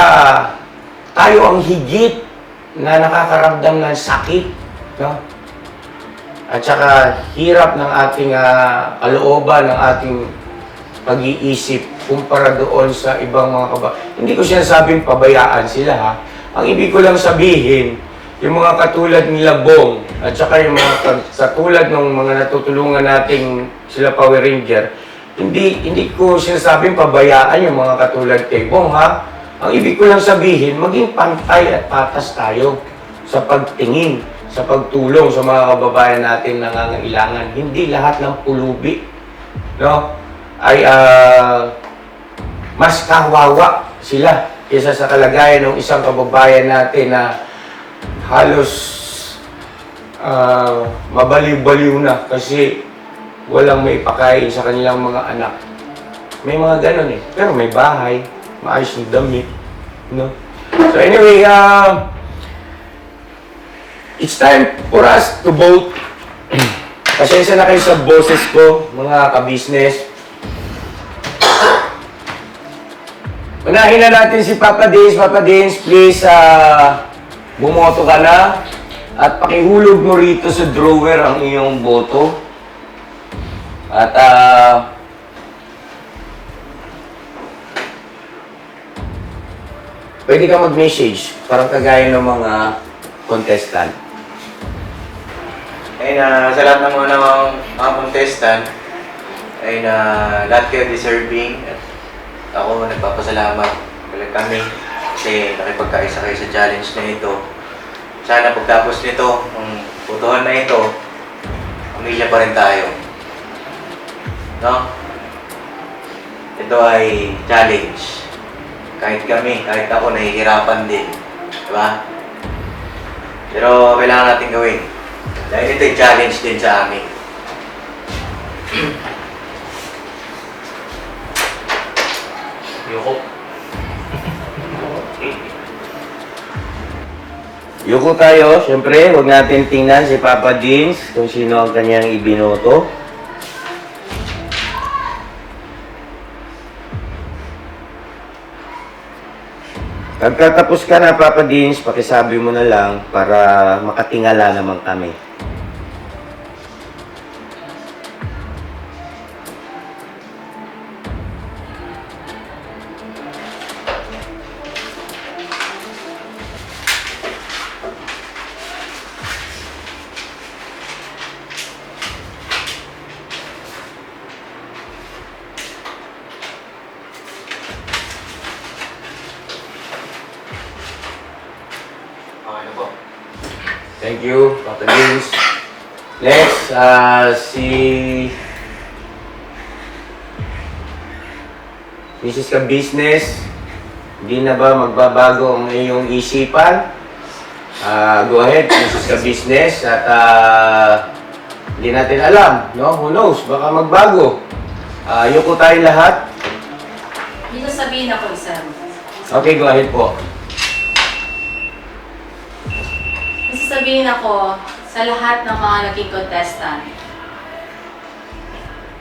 tayo ang higit na nakakaramdam ng sakit. No? At saka hirap ng ating kalooban, ng ating pag-iisip kumpara doon sa ibang mga Hindi ko sinasabing pabayaan sila ha. Ang ibig ko lang sabihin, yung mga katulad nila Bong, at saka yung mga katulad ng mga natutulungan nating sila Power Ranger, hindi ko sinasabing pabayaan yung mga katulad kay Bong ha. Ang ibig ko lang sabihin, maging pantay at patas tayo sa pagtingin, sa pagtulong sa mga kababayan natin na nangangailangan. Hindi lahat ng pulubi, no, ay mas kawawa sila kaysa sa kalagayan ng isang kababayan natin na halos mabaliw-baliw na kasi walang may pakain sa kanilang mga anak. May mga ganun eh. Pero may bahay, maayos yung damit. No? So anyway, it's time for us to vote. Pasensya na kayo sa boses ko, mga ka-business. Unahin na natin si Papa Dins. Papa Dins, please, bumoto ka na. At pakihulog mo rito sa drawer ang iyong boto. At, pwede ka mag-message, parang kagaya ng mga contestant. Ay sa lahat ng mga contestant, ay lahat kayo deserving. At ako nagpapasalamat kami kasi nakipagkaisa kayo sa challenge na ito. Sana pagtapos nito, ang putuhan na ito, pamilya pa rin tayo. No? Ito ay challenge. Kahit kami, kahit ako, nahihirapan din. Diba? Pero kailangan natin gawin. Dahil ito ay challenge din sa amin. Yoko. Yuko tayo, syempre, huwag natin tingnan si Papa Jeans kung sino ang kanyang ibinoto. Pagkatapos ka na, Papa Jeans, pakisabi mo na lang para makatingala naman kami. Okay na po. Thank you, Papa Jeans. Next, si Mrs. Ka-Business. Hindi na ba magbabago ang iyong isipan? Go ahead, Mrs. Ka-Business. At hindi natin alam, no? Who knows? Baka magbago. Yuko tayo lahat. May sasabihin ako isa. Okay, go ahead po. May sasabihin ako sa lahat ng mga naging contestant.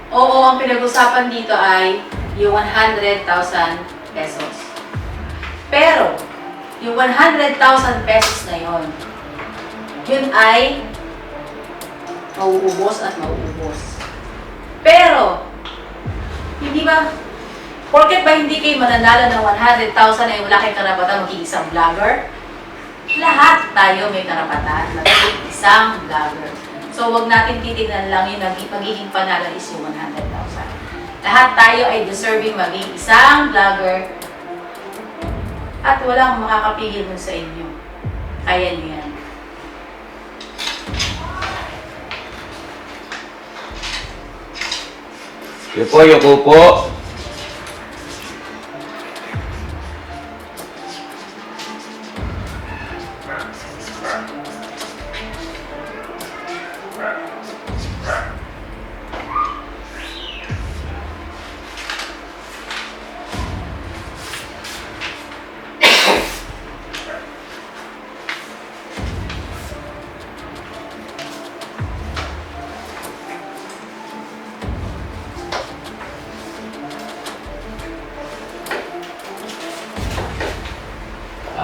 Oo, ang pinag-usapan dito ay yung 100,000 pesos. Pero, yung 100,000 pesos na yon, yun ay mauubos at mauubos. Pero, hindi ba, porket ba hindi kayo mananalo ng 100,000 ay wala kayong karapatan maging isang vlogger? Lahat tayo may karapatan maging isang vlogger. So, wag natin titignan lang yung magiging panalo is yung 100,000. Lahat tayo ay deserving maging isang vlogger at walang makakapigil dun sa inyo. Kaya nyo yan. Yuko po.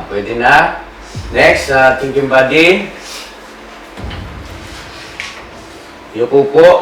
Pwede na. Next, thinking body. Yuko po.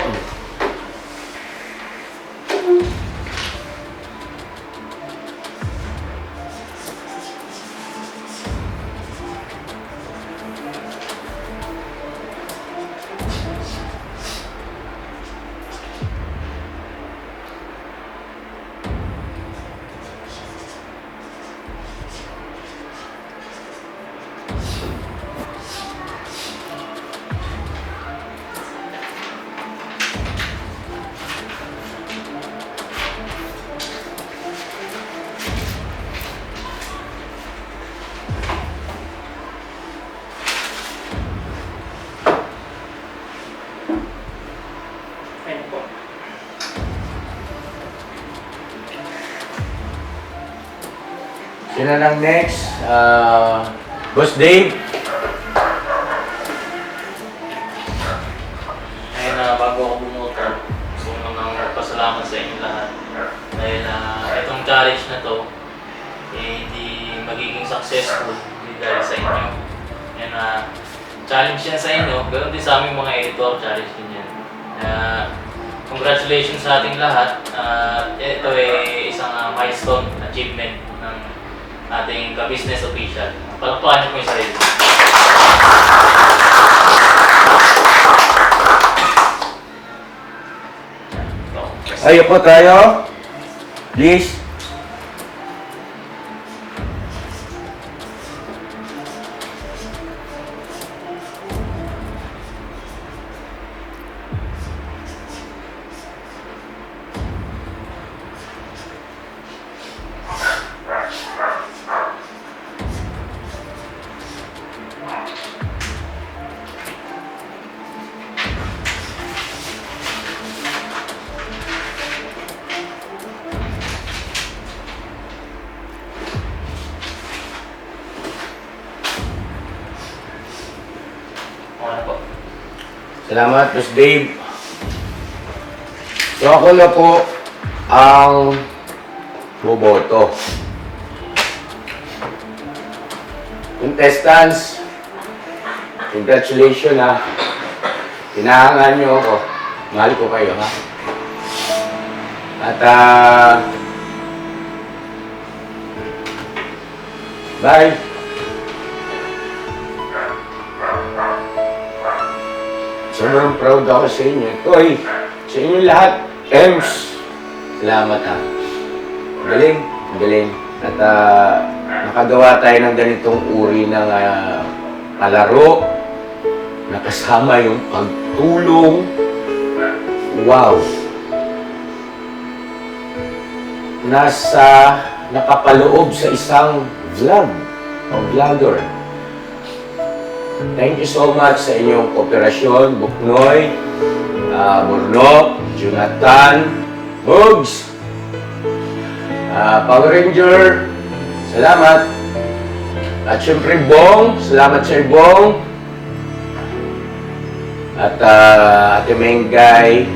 Ayun po. Sino lang next? Boss Dave. Ayun na, bago ako bumoto, gusto ko namang pasalamat sa inyo lahat. Dahil itong challenge na to, hindi magiging successful hindi dahil sa inyo. Yan challenge yan sa inyo, ganoon din sa aming mga editor, challenge din yan. Congratulations sa ating lahat. Ito ay isang milestone achievement ng ating ka-business official. Palakpakan niyo po yung sarili. Ayo po tayo. Please. Salamat, Boss Dave. So ako na po ang boboto. Contestants, congratulations ha. Tinahangan niyo ako. Mahal ko kayo ha. At bye. Sobrang proud ako sa inyo. Koy, sa inyo lahat. Ems, salamat ha. Galing, galing. At nakagawa tayo ng ganitong uri ng palaro na kasama yung pagtulong. Wow! Nakapaloob sa isang vlog o vlogger. Thank you so much sa inyong kooperasyon, Buknoy, Burnok, Jonathan, Bugs, Power Ranger, salamat. At syempre Bong, salamat sa Bong. At Ate Mengay,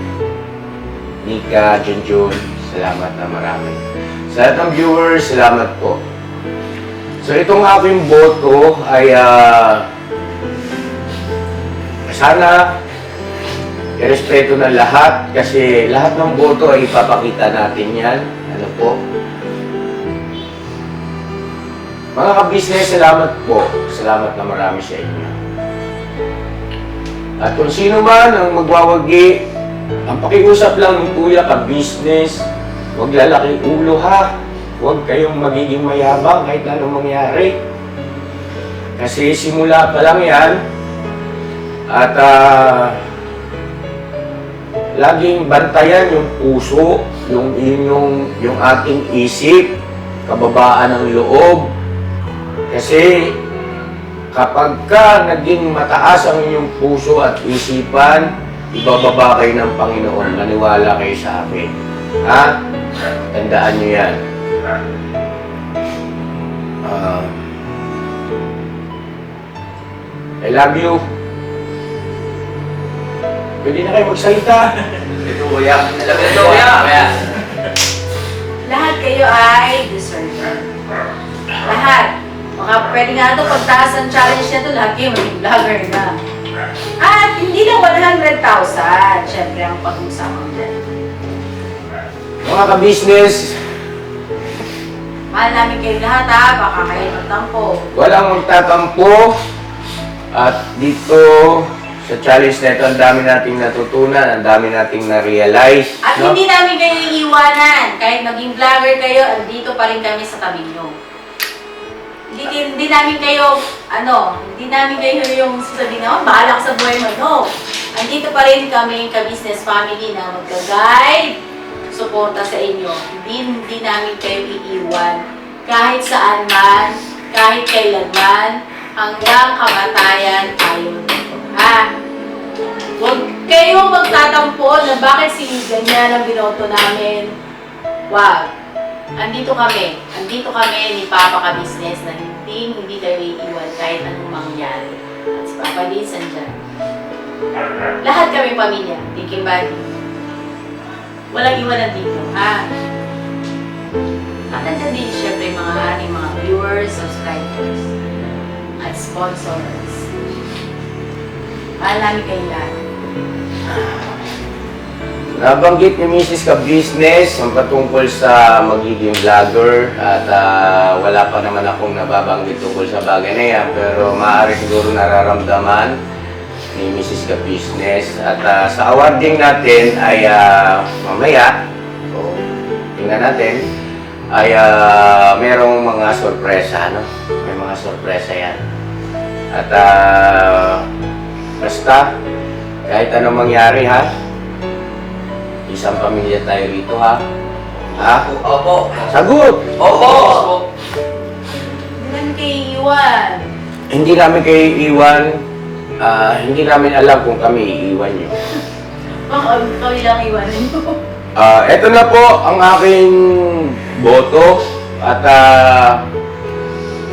Nika, Junjun, salamat na marami. Sa lahat ng viewers, salamat po. So itong aking boto ay sana irespeto ng lahat kasi lahat ng boto ay ipapakita natin yan. Ano po? Mga ka-business, salamat po. Salamat na marami sa inyo. At kung sino man ang magwawagi, ang pakiusap lang ng kuya ka-business, huwag lalaki ulo ha. Huwag kayong magiging mayabang kahit anong mangyari. Kasi simula pa lang yan. At laging bantayan yung puso, yung ating isip, kababaan ng loob. Kasi kapag ka naging mataas ang inyong puso at isipan, ibababa kayo ng Panginoon. Maniwala kayo sa akin. Ha? Tandaan nyo yan. I love you. Pwede na kayo magsalita. Ito, kuya. Ito, kuya. Lahat kayo ay deserver. Lahat. Baka pwede nga ito, pagtaas ang challenge na ito, lahat kayo maging vlogger na. At hindi lang 100,000. Siyempre, ang pag-usapan dyan. Mga ka-business, Mahal namin kayo lahat ha, baka kayo magtampo. walang magtatampo. At dito, sa challenge na ito, ang dami nating natutunan, ang dami nating na-realize. At hindi namin kayo iiwanan. Kahit maging vlogger kayo, andito pa rin kami sa tabi nyo. Hindi namin kayo, hindi namin kayo yung sasabihin na, bahala ka sa buhay mo. No. Andito pa rin kami, ka-business family na magka-guide, suporta sa inyo. Hindi namin kayo iiwan. Kahit saan man, kahit kailan man, hanggang kamatayan tayo dito. Ha? Huwag kayong magtatampo na bakit si ganyan ang binoto namin. Wag. Andito kami ni Papa Ka-Business na hindi kayo iiwan kahit anong mangyari. At si Papa Dins andyan. Lahat kami pamilya, thinking body. Walang iwanan dito, ha? At andyan din syempre mga ating mga viewers, subscribers, at sponsors. Mahal namin kayo lahat. Nabanggit ni Mrs. Ka-Business ang patungkol sa magiging vlogger at wala pa naman akong nababanggit tungkol sa bagay na yan pero maaari siguro nararamdaman ni Mrs. Ka-Business at sa awarding natin ay mamaya, so tingnan natin, ay merong mga sorpresa, no? May mga sorpresa yan. At basta, kahit anong mangyari ha, isang pamilya tayo rito ha. Ha? Opo. Sagot! Opo. Hindi namin kayo iiwan. Hindi namin kayo iiwan. Hindi namin alam kung kami iiwan nyo. Baka kami lang iwanan nyo. Ito na po ang aking boto at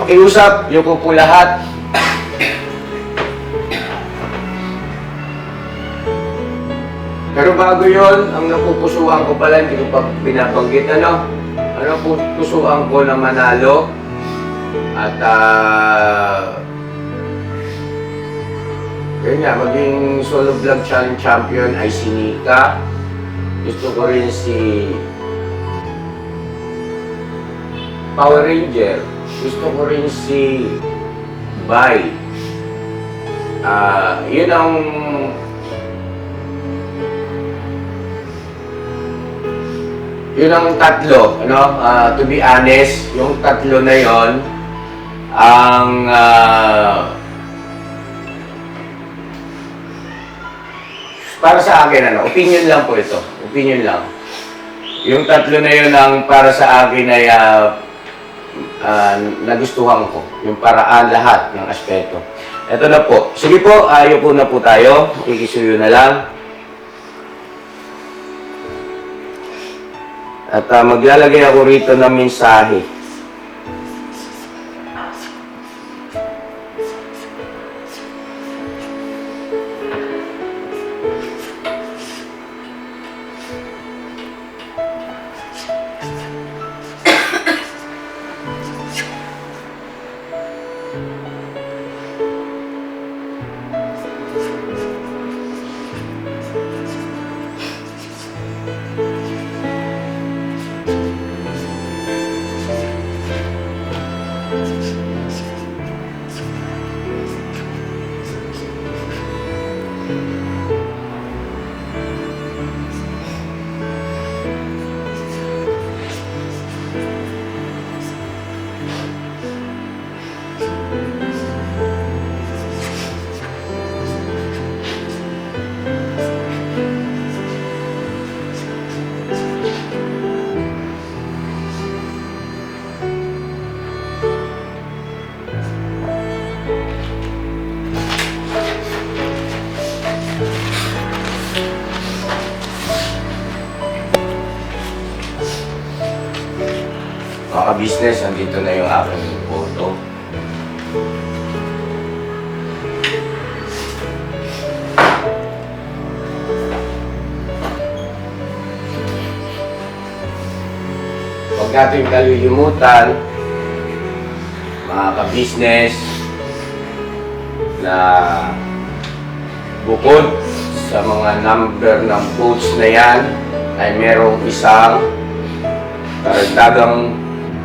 pakiusap yung ko po lahat. Pero bago yon, ang napupusuan ko pala, hindi ko pa binabanggit, ano? Ang napupusuan ko na manalo. At, yun nga, maging solo vlog challenge champion ay si Nika. Gusto ko rin si Power Ranger. Gusto ko rin si Bai. Yun ang tatlo, ano? To be honest, yung tatlo na yon ang para sa akin, ano, opinion lang po ito. Opinion lang. Yung tatlo na yun ang para sa akin ay nagustuhan ko. Yung paraan lahat ng aspeto. Ito na po. Sige po, ayoko na po tayo. Kikisuyo na lang. At maglalagay ako rito ng mensahe. Mga business, nandito na yung aking photo. Huwag natin kalilimutan, mga ka-business, na bukod sa mga number ng votes na yan, ay merong isang karagdagang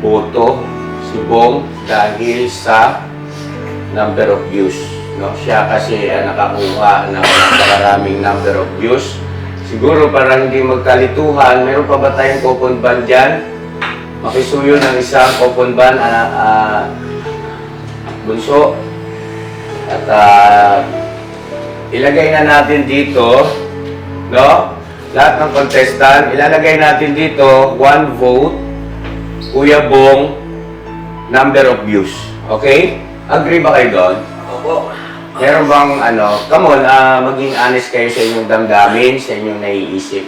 boto si Bong dahil sa number of views. No? Siya kasi nakakuha ng napakaraming number of views. Siguro para hindi magkalituhan, meron pa ba tayong coupon ban dyan? Makisuyo ng isang coupon ban, bunso. At ilagay na natin dito, no? Lahat ng contestant, ilalagay natin dito 1 vote, Kuya Bong, number of views. Okay? Agree ba kayo doon? Opo. Meron bang come on, maging honest kayo sa inyong damdamin, sa inyong naiisip.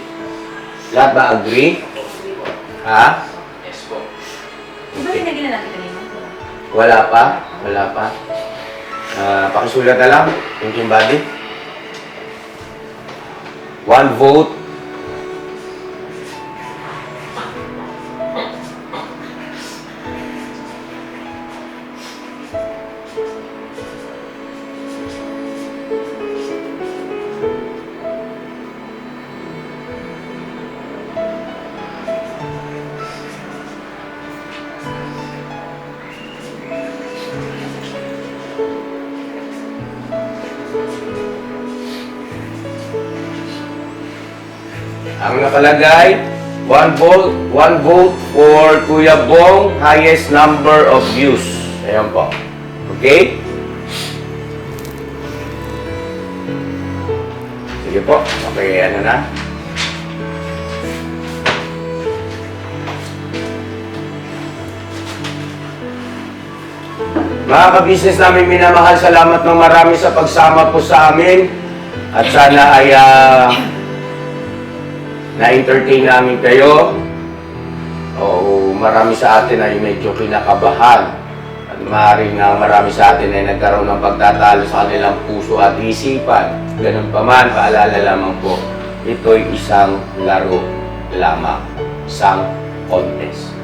Lahat ba agree? Ha? Yes po. Di ba pinagin na natin kanina? Wala pa? Wala pa? Pakisulat na lang, thinking body. 1 vote. Ang nakalagay, 1 vote for Kuya Bong, highest number of views. Ayan po. Okay? Sige po. Okay, ano na? Mga ka-business namin minamahal, salamat ng marami sa pagsama po sa amin. At sana ay na-entertain namin kayo. O marami sa atin ay medyo kinakabahan. At maaaring marami sa atin ay nagkaroon ng pagtatalo sa kanilang puso at isipan. Ganun pa man, paalala lamang po. ito'y isang laro lamang, isang contest.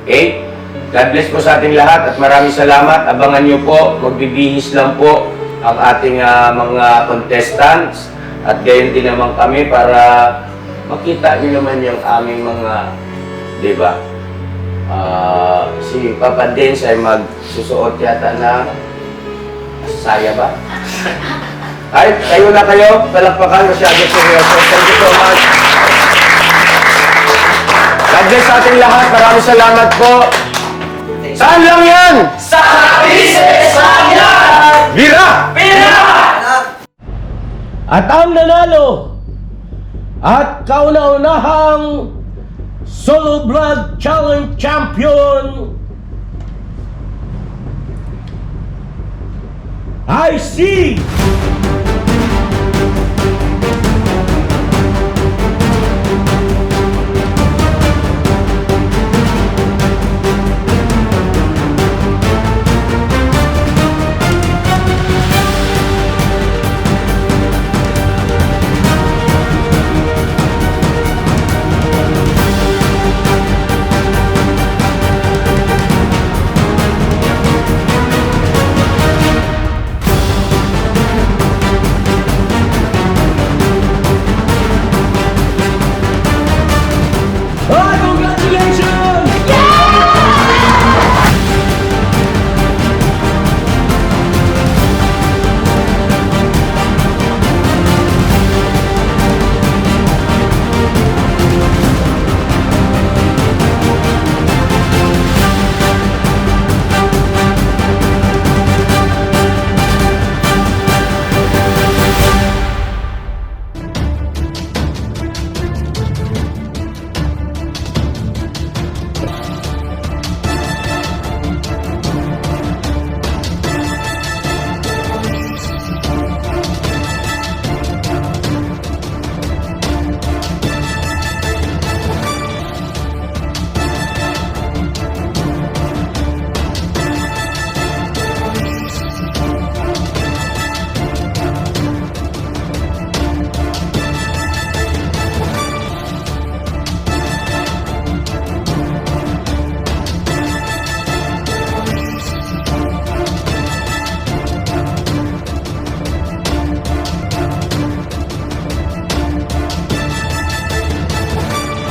Okay? God bless po sa ating lahat at maraming salamat. Abangan nyo po, magbibihis lang po ang ating mga contestants at gayon din naman kami para makita nyo naman yung aming mga, di ba? Si Papa Dins ay magsusuot yata na saya ba? Ay, kayo na kayo. Palakpakan, masyado seryoso. Thank you so much. God bless sa ating lahat. Maraming salamat po. Saan lang yan? Sa business lang yan! Bira! Pira! At ang nanalo at kauna-unahang Solo Vlog Challenge Champion I see!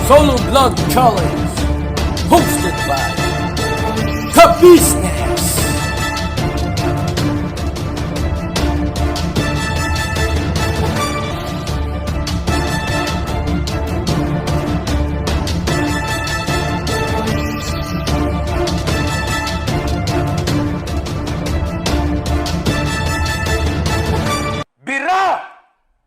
Solo Vlog Challenge hosted by Kabisnes.